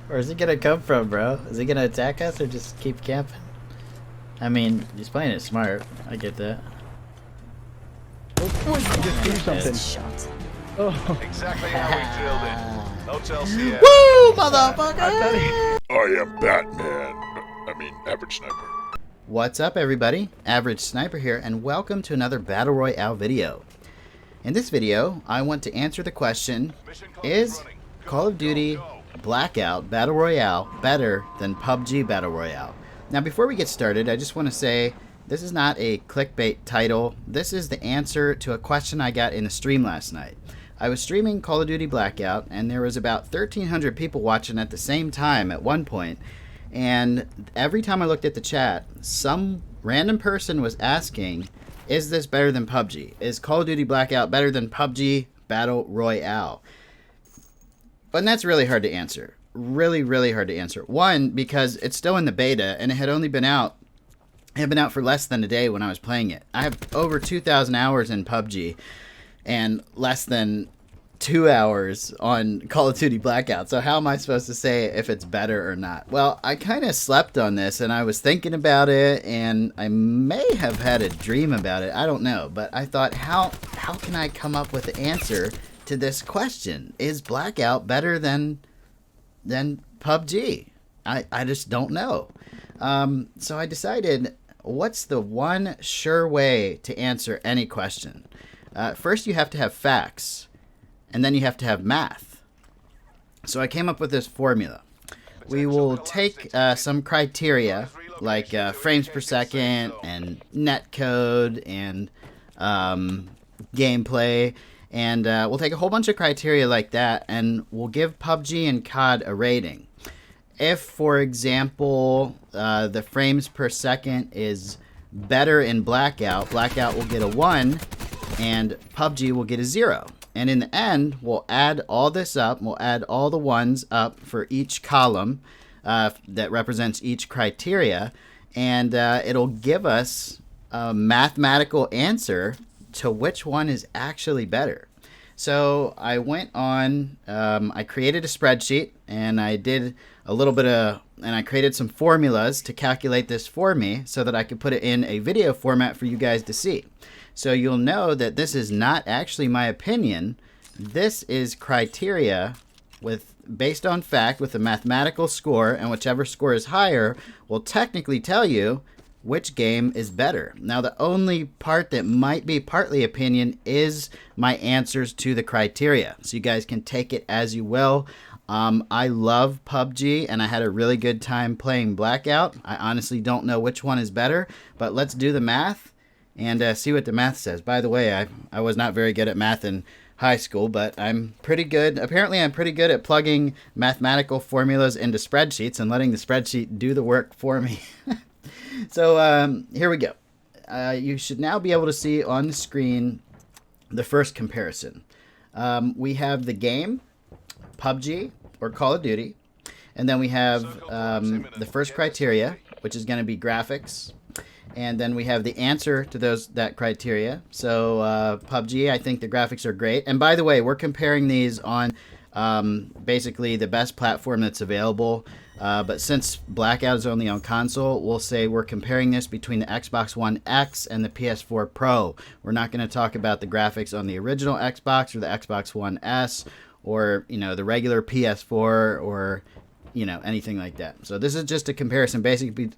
Where's he gonna come from, bro? Is he gonna attack us or just keep camping? I mean, he's playing it smart. I get that. Oh, just do something. Shot. Oh, Exactly how we drilled it. No Chelsea. Woo, motherfucker! I am Batman. I mean, average sniper. What's up, everybody? Average Sniper here, and welcome to another Battle Royale video. In this video, I want to answer the question, is Call of Duty Blackout Battle Royale better than PUBG Battle Royale? Now, before we get started, I just want to say this is not a clickbait title. This is the answer to a question I got in a stream last night. I was streaming Call of Duty Blackout, and there was about 1,300 people watching at the same time at one point. And every time I looked at the chat, some random person was asking, is this better than PUBG? Is Call of Duty Blackout better than PUBG Battle Royale? And that's really hard to answer. Really, really hard to answer. One, because it's still in the beta, and it had only been out. It had been out for less than a day when I was playing it. I have over 2,000 hours in PUBG, and less than 2 hours on Call of Duty Blackout. So how am I supposed to say if it's better or not? Well, I kind of slept on this, and I was thinking about it, and I may have had a dream about it. I don't know, but I thought, how can I come up with the answer to this question? Is Blackout better than PUBG? I just don't know. So I decided, what's the one sure way to answer any question? First, you have to have facts, and then you have to have math. So I came up with this formula. We will take some criteria like frames per second and netcode and gameplay, and we'll take a whole bunch of criteria like that, and we'll give PUBG and COD a rating. If, for example, the frames per second is better in Blackout, Blackout will get a 1, and PUBG will get a 0. And in the end, we'll add all this up. We'll add all the ones up for each column that represents each criteria, and it'll give us a mathematical answer to which one is actually better. So I went on, I created a spreadsheet, and I did a little bit of, and I created some formulas to calculate this for me so that I could put it in a video format for you guys to see. So you'll know that this is not actually my opinion. This is criteria based on fact with a mathematical score, and whichever score is higher will technically tell you which game is better. Now, the only part that might be partly opinion is my answers to the criteria. So you guys can take it as you will. I love PUBG, and I had a really good time playing Blackout. I honestly don't know which one is better, but let's do the math and see what the math says. By the way, I was not very good at math in high school, but I'm pretty good. Apparently, I'm pretty good at plugging mathematical formulas into spreadsheets and letting the spreadsheet do the work for me. So here we go. You should now be able to see on the screen the first comparison. We have the game, PUBG or Call of Duty, and then we have the first criteria, which is going to be graphics, and then we have the answer to that criteria. So PUBG, I think the graphics are great, and by the way, we're comparing these on basically the best platform that's available. But since Blackout is only on console, we'll say we're comparing this between the Xbox One X and the PS4 Pro. We're not going to talk about the graphics on the original Xbox or the Xbox One S or, the regular PS4 or, anything like that. So this is just a comparison basically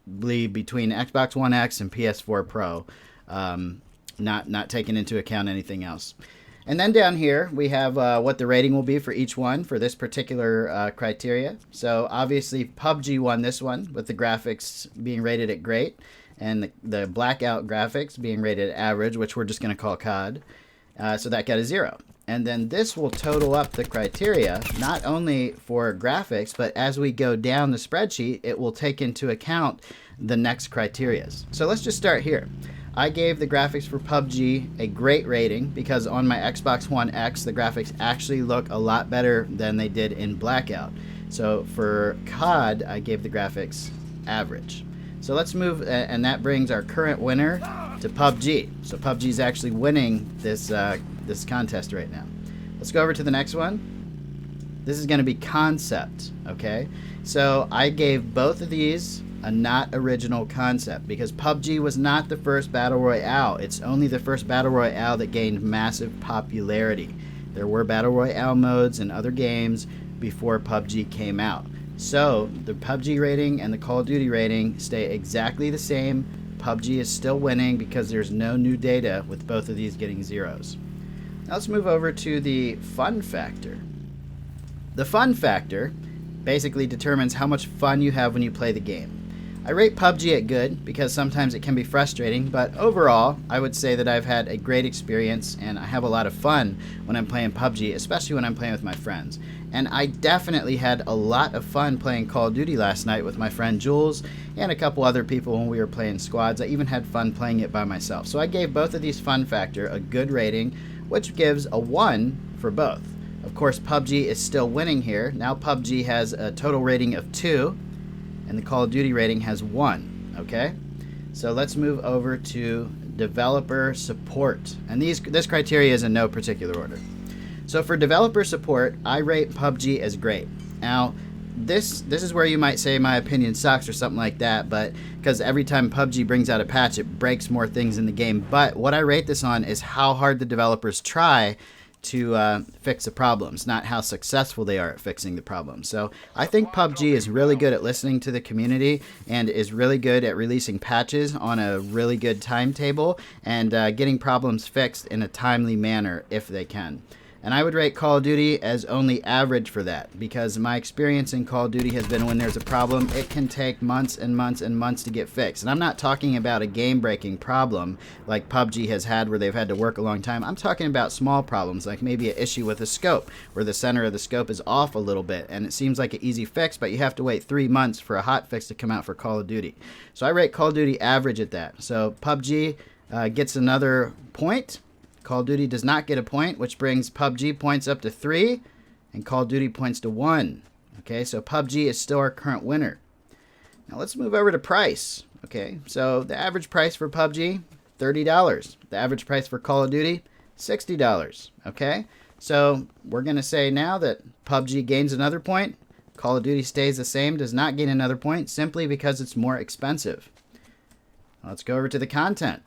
between Xbox One X and PS4 Pro, not taking into account anything else. And then down here, we have what the rating will be for each one for this particular criteria. So obviously, PUBG won this one with the graphics being rated at great and the Blackout graphics being rated at average, which we're just going to call COD. So that got a 0. And then this will total up the criteria, not only for graphics, but as we go down the spreadsheet, it will take into account the next criteria. So let's just start here. I gave the graphics for PUBG a great rating because on my Xbox One X, the graphics actually look a lot better than they did in Blackout. So for COD, I gave the graphics average. So let's move, and that brings our current winner to PUBG. So PUBG is actually winning this contest right now. Let's go over to the next one. This is going to be concept, okay? So I gave both of these a not original concept because PUBG was not the first battle royale. It's only the first battle royale that gained massive popularity. There were battle royale modes in other games before PUBG came out. So the PUBG rating and the Call of Duty rating stay exactly the same. PUBG is still winning because there's no new data with both of these getting zeros. Now let's move over to the fun factor. The fun factor basically determines how much fun you have when you play the game. I rate PUBG at good because sometimes it can be frustrating, but overall, I would say that I've had a great experience and I have a lot of fun when I'm playing PUBG, especially when I'm playing with my friends. And I definitely had a lot of fun playing Call of Duty last night with my friend Jules and a couple other people when we were playing squads. I even had fun playing it by myself. So I gave both of these fun factor a good rating, which gives a 1 for both. Of course, PUBG is still winning here. Now PUBG has a total rating of 2, and the Call of Duty rating has 1, okay? So let's move over to developer support. And this criteria is in no particular order. So for developer support, I rate PUBG as great. Now, this is where you might say my opinion sucks or something like that, but because every time PUBG brings out a patch, it breaks more things in the game. But what I rate this on is how hard the developers try to fix the problems, not how successful they are at fixing the problems. So I think PUBG is really good at listening to the community and is really good at releasing patches on a really good timetable and getting problems fixed in a timely manner if they can. And I would rate Call of Duty as only average for that, because my experience in Call of Duty has been when there's a problem, it can take months and months and months to get fixed. And I'm not talking about a game-breaking problem like PUBG has had where they've had to work a long time. I'm talking about small problems, like maybe an issue with a scope, where the center of the scope is off a little bit, and it seems like an easy fix, but you have to wait 3 months for a hot fix to come out for Call of Duty. So I rate Call of Duty average at that. So PUBG gets another point. Call of Duty does not get a point, which brings PUBG points up to 3 and Call of Duty points to 1. Okay, so PUBG is still our current winner. Now let's move over to price. Okay, so the average price for PUBG, $30. The average price for Call of Duty, $60. Okay, so we're going to say now that PUBG gains another point, Call of Duty stays the same, does not gain another point, simply because it's more expensive. Let's go over to the content.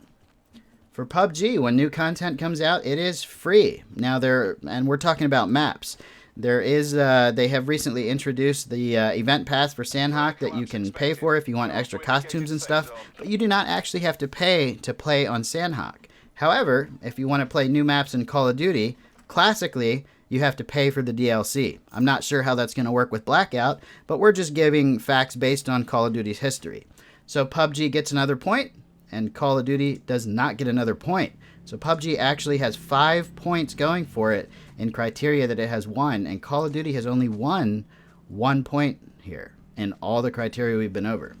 For PUBG, when new content comes out, it is free. Now and we're talking about maps. There is, they have recently introduced the event pass for Sandhawk that you can pay for if you want extra costumes and stuff, but you do not actually have to pay to play on Sandhawk. However, if you want to play new maps in Call of Duty, classically, you have to pay for the DLC. I'm not sure how that's going to work with Blackout, but we're just giving facts based on Call of Duty's history. So PUBG gets another point, and Call of Duty does not get another point. So PUBG actually has 5 points going for it in criteria that it has 1, and Call of Duty has only won 1 point here in all the criteria we've been over.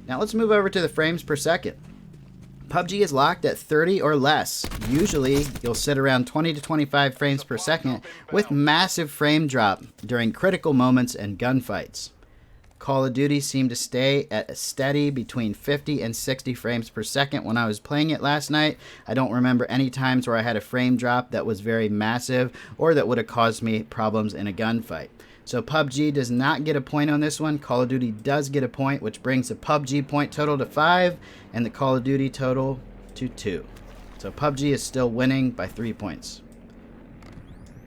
Now let's move over to the frames per second. PUBG is locked at 30 or less. Usually you'll sit around 20 to 25 frames per second with massive frame drop during critical moments and gunfights. Call of Duty seemed to stay at a steady between 50 and 60 frames per second when I was playing it last night. I don't remember any times where I had a frame drop that was very massive or that would have caused me problems in a gunfight. So PUBG does not get a point on this one. Call of Duty does get a point, which brings the PUBG point total to 5 and the Call of Duty total to 2. So PUBG is still winning by 3 points.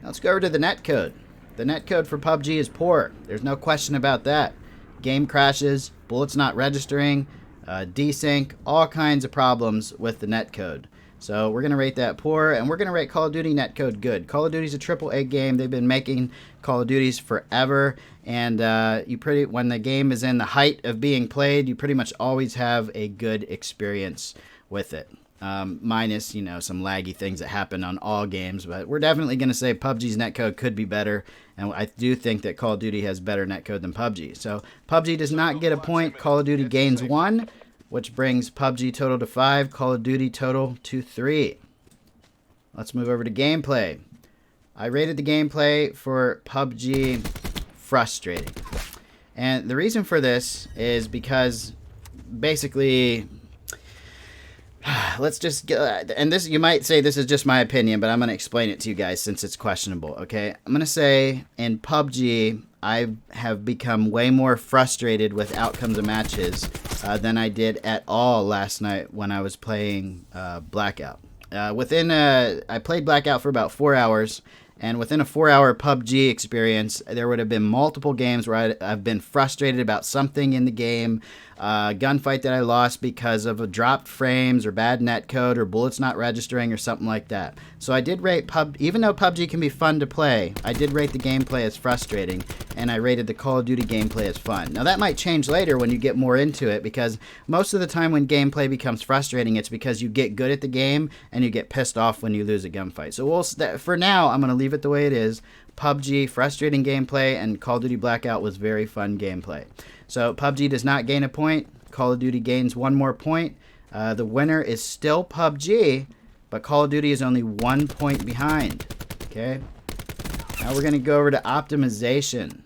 Now let's go over to the netcode. The netcode for PUBG is poor. There's no question about that. Game crashes, bullets not registering, desync, all kinds of problems with the netcode. So we're going to rate that poor, and we're going to rate Call of Duty netcode good. Call of Duty's a AAA game. They've been making Call of Duties forever, and when the game is in the height of being played, you pretty much always have a good experience with it. Minus, some laggy things that happen on all games, but we're definitely going to say PUBG's netcode could be better, and I do think that Call of Duty has better netcode than PUBG. So PUBG does not get a point. Call of Duty gains 1, which brings PUBG total to 5, Call of Duty total to 3. Let's move over to gameplay. I rated the gameplay for PUBG frustrating. And the reason for this is because basically, let's just get, and this, you might say this is just my opinion, but I'm going to explain it to you guys since it's questionable, okay? I'm going to say in PUBG, I have become way more frustrated with outcomes of matches than I did at all last night when I was playing Blackout. I played Blackout for about 4 hours, and within a 4-hour PUBG experience, there would have been multiple games where I've been frustrated about something in the game, gunfight that I lost because of a dropped frames or bad netcode or bullets not registering or something like that. So I did rate even though PUBG can be fun to play, I did rate the gameplay as frustrating, and I rated the Call of Duty gameplay as fun. Now that might change later when you get more into it, because most of the time when gameplay becomes frustrating, it's because you get good at the game and you get pissed off when you lose a gunfight. So for now, I'm going to leave it the way it is. PUBG, frustrating gameplay, and Call of Duty Blackout was very fun gameplay. So PUBG does not gain a point. Call of Duty gains 1 more point. The winner is still PUBG, but Call of Duty is only 1 point behind. Okay. Now we're going to go over to optimization.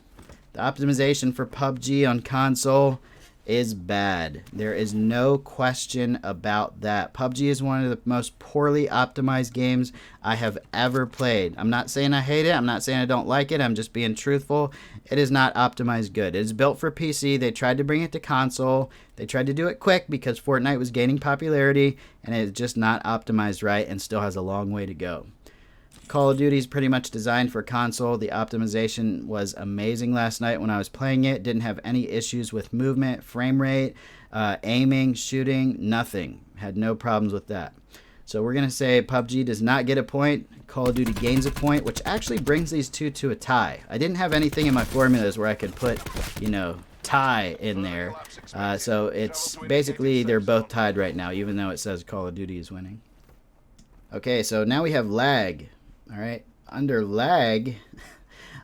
The optimization for PUBG on console is bad. There is no question about that. PUBG is one of the most poorly optimized games I have ever played. I'm not saying I hate it. I'm not saying I don't like it. I'm just being truthful. It is not optimized good. It is built for PC. They tried to bring it to console. They tried to do it quick because Fortnite was gaining popularity, and it is just not optimized right and still has a long way to go. Call of Duty is pretty much designed for console. The optimization was amazing last night when I was playing it. Didn't have any issues with movement, frame rate, aiming, shooting, nothing. Had no problems with that. So we're going to say PUBG does not get a point. Call of Duty gains a point, which actually brings these two to a tie. I didn't have anything in my formulas where I could put, tie in there. So it's basically they're both tied right now, even though it says Call of Duty is winning. Okay, so now we have lag. All right, under lag,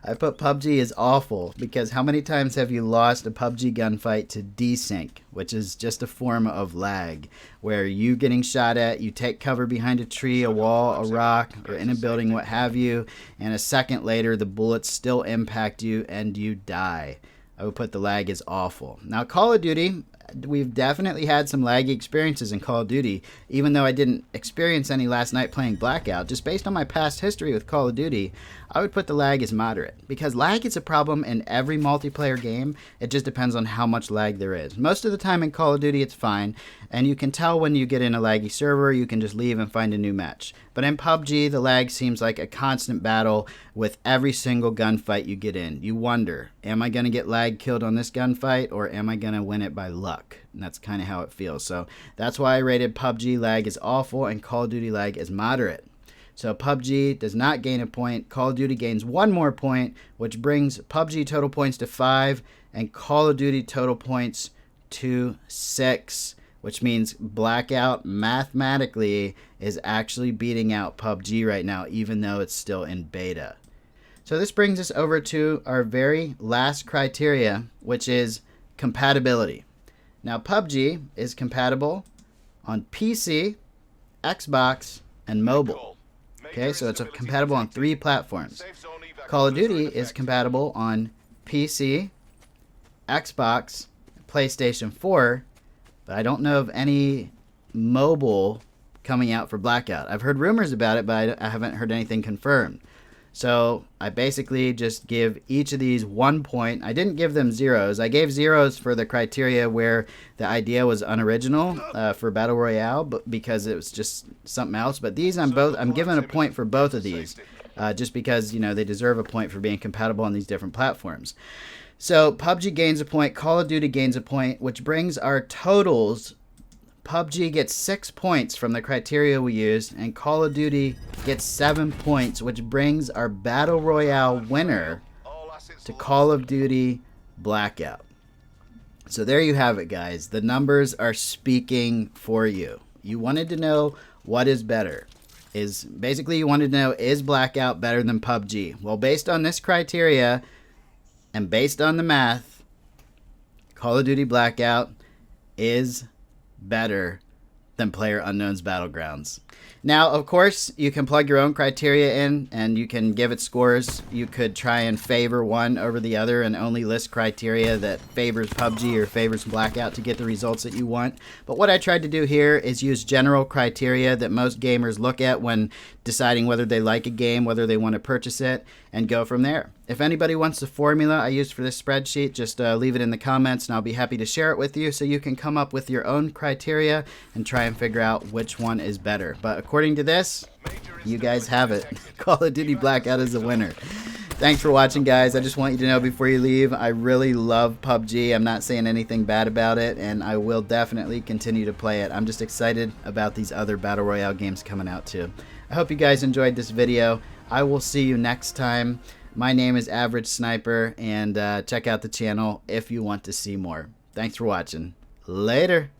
I put PUBG is awful because how many times have you lost a PUBG gunfight to desync, which is just a form of lag, where you getting shot at, you take cover behind a tree, a wall, a rock, or in a building, what have you, and a second later the bullets still impact you and you die. I would put the lag is awful. Now Call of Duty, we've definitely had some laggy experiences in Call of Duty, even though I didn't experience any last night playing Blackout. Just based on my past history with Call of Duty, I would put the lag as moderate, because lag is a problem in every multiplayer game. It just depends on how much lag there is. Most of the time in Call of Duty it's fine, and you can tell when you get in a laggy server, you can just leave and find a new match. But in PUBG, the lag seems like a constant battle with every single gunfight you get in. You wonder, am I going to get lag killed on this gunfight, or am I going to win it by luck? And that's kind of how it feels. So that's why I rated PUBG lag as awful and Call of Duty lag as moderate. So PUBG does not gain a point. Call of Duty gains 1 more point, which brings PUBG total points to 5 and Call of Duty total points to 6, which means Blackout mathematically is actually beating out PUBG right now, even though it's still in beta. So this brings us over to our very last criteria, which is compatibility. Now PUBG is compatible on PC, Xbox, and mobile. Okay, so it's compatible on 3 platforms. Call of Duty is compatible on PC, Xbox, PlayStation 4, but I don't know of any mobile coming out for Blackout. I've heard rumors about it, but I haven't heard anything confirmed. So I basically just give each of these 1 point. I didn't give them zeros. I gave zeros for the criteria where the idea was unoriginal for Battle Royale, but because it was just something else. But these I'm giving a point for both of these, just because they deserve a point for being compatible on these different platforms. So PUBG gains a point, Call of Duty gains a point, which brings our totals. PUBG gets 6 points from the criteria we used, and Call of Duty gets 7 points, which brings our Battle Royale winner to Call of Duty Blackout. So there you have it, guys. The numbers are speaking for you. You wanted to know what is better. You wanted to know, is Blackout better than PUBG? Well, based on this criteria and based on the math, Call of Duty Blackout is better than PlayerUnknown's Battlegrounds. Now, of course, you can plug your own criteria in and you can give it scores. You could try and favor one over the other and only list criteria that favors PUBG or favors Blackout to get the results that you want. But what I tried to do here is use general criteria that most gamers look at when deciding whether they like a game, whether they want to purchase it, and go from there. If anybody wants the formula I used for this spreadsheet, just leave it in the comments and I'll be happy to share it with you so you can come up with your own criteria and try and figure out which one is better. But according to this, you guys have it. Call of Duty Blackout is the winner. Thanks for watching, guys. I just want you to know before you leave, I really love PUBG. I'm not saying anything bad about it, and I will definitely continue to play it. I'm just excited about these other Battle Royale games coming out too. I hope you guys enjoyed this video. I will see you next time. My name is Average Sniper, and check out the channel if you want to see more. Thanks for watching. Later.